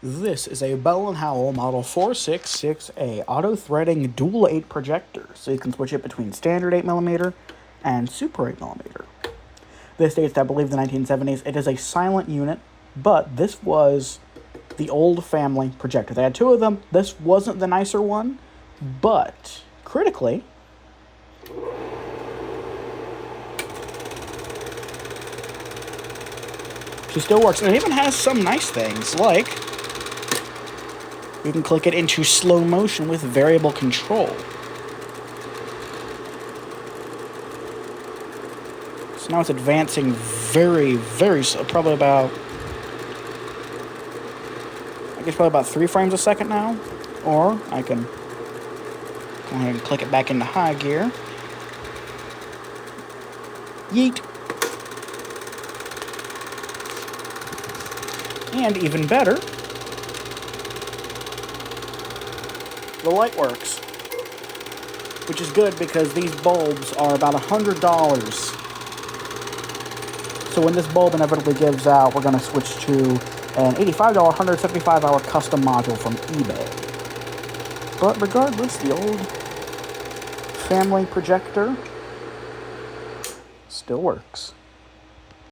This is a Bell & Howell Model 466A auto-threading dual 8 projector, so you can switch it between standard 8mm and super 8mm. This dates, I believe, the 1970s. It is a silent unit, but this was the old family projector. They had two of them. This wasn't the nicer one, but critically, she still works. And it even has some nice things, like you can click it into slow motion with variable control. So now it's advancing very, very slow, probably about 3 frames a second now. Or I can go ahead and click it back into high gear. Yeet. And even better, the light works, which is good because these bulbs are about $100. So when this bulb inevitably gives out, we're going to switch to an $85, 175-hour custom module from eBay. But regardless, the old family projector still works.